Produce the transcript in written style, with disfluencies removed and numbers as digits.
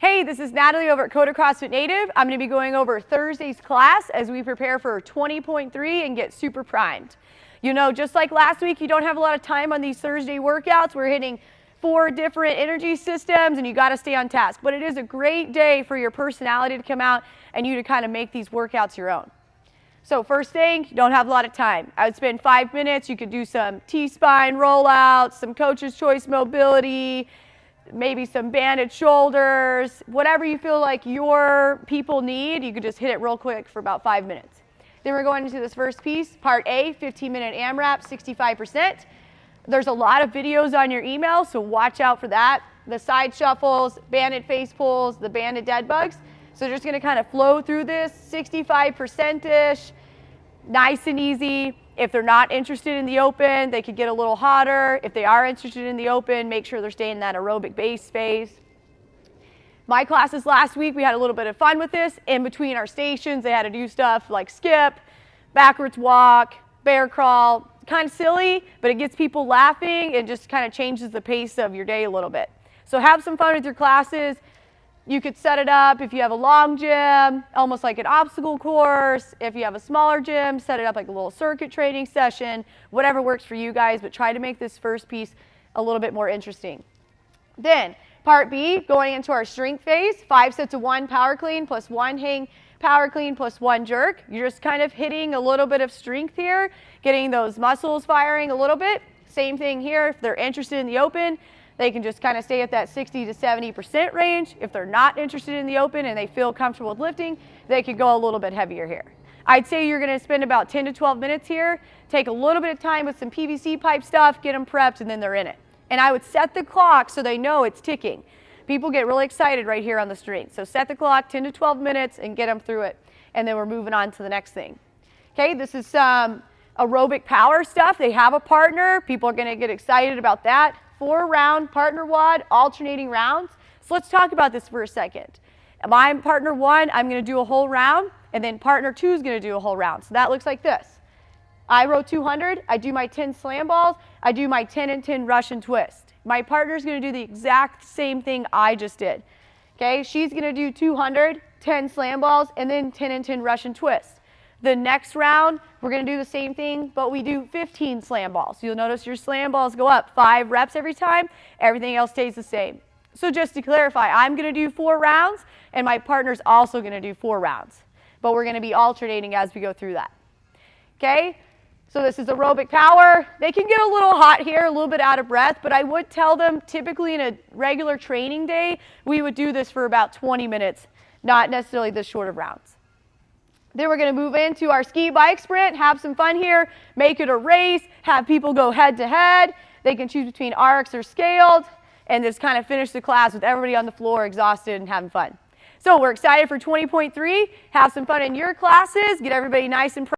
Hey, this is Natalie over at Koda CrossFit Native. I'm going to be going over Thursday's class as we prepare for 20.3 and get super primed. You know, just like last week, you don't have a lot of time on these Thursday workouts. We're hitting 4 different energy systems and you got to stay on task. But it is a great day for your personality to come out and you to kind of make these workouts your own. So first thing, you don't have a lot of time. I would spend 5 minutes. You could do some T-spine rollouts, some coach's choice mobility, maybe some banded shoulders, whatever you feel like your people need, you could just hit it real quick for about 5 minutes. Then we're going into this first piece, part A, 15-minute AMRAP, 65%. There's a lot of videos on your email, so watch out for that. The side shuffles, banded face pulls, the banded dead bugs. So just gonna kind of flow through this, 65%-ish, nice and easy. If they're not interested in the open, they could get a little hotter. If they are interested in the open, make sure they're staying in that aerobic base phase. My classes last week, we had a little bit of fun with this. In between our stations, they had to do stuff like skip, backwards walk, bear crawl. Kind of silly, but it gets people laughing and just kind of changes the pace of your day a little bit. So have some fun with your classes. You could set it up if you have a long gym, almost like an obstacle course. If you have a smaller gym, set it up like a little circuit training session, whatever works for you guys, but try to make this first piece a little bit more interesting. Then part B, going into our strength phase, 5 sets of 1 power clean plus 1 hang power clean plus 1 jerk. You're just kind of hitting a little bit of strength here, getting those muscles firing a little bit. Same thing here, if they're interested in the open, they can just kind of stay at that 60 to 70% range. If they're not interested in the open and they feel comfortable with lifting, they could go a little bit heavier here. I'd say you're going to spend about 10 to 12 minutes here, take a little bit of time with some PVC pipe stuff, get them prepped, and then they're in it. And I would set the clock so they know it's ticking. People get really excited right here on the strength. So set the clock 10 to 12 minutes and get them through it. And then we're moving on to the next thing. Okay, this is some aerobic power stuff. They have a partner. People are going to get excited about that. 4-round partner WOD, alternating rounds. So let's talk about this for a second. My partner 1, I'm going to do a whole round, and then partner 2 is going to do a whole round. So that looks like this. I row 200, I do my 10 slam balls, I do my 10 and 10 Russian twist. My partner's going to do the exact same thing I just did. Okay, she's going to do 200, 10 slam balls, and then 10 and 10 Russian twist. The next round, we're going to do the same thing, but we do 15 slam balls. You'll notice your slam balls go up 5 reps every time. Everything else stays the same. So just to clarify, I'm going to do 4 rounds, and my partner's also going to do 4 rounds. But we're going to be alternating as we go through that. Okay? So this is aerobic power. They can get a little hot here, a little bit out of breath, but I would tell them typically in a regular training day, we would do this for about 20 minutes, not necessarily this short of rounds. Then we're going to move into our ski bike sprint, have some fun here, make it a race, have people go head to head. They can choose between arcs or scaled, and just kind of finish the class with everybody on the floor exhausted and having fun. So we're excited for 20.3. Have some fun in your classes, get everybody nice and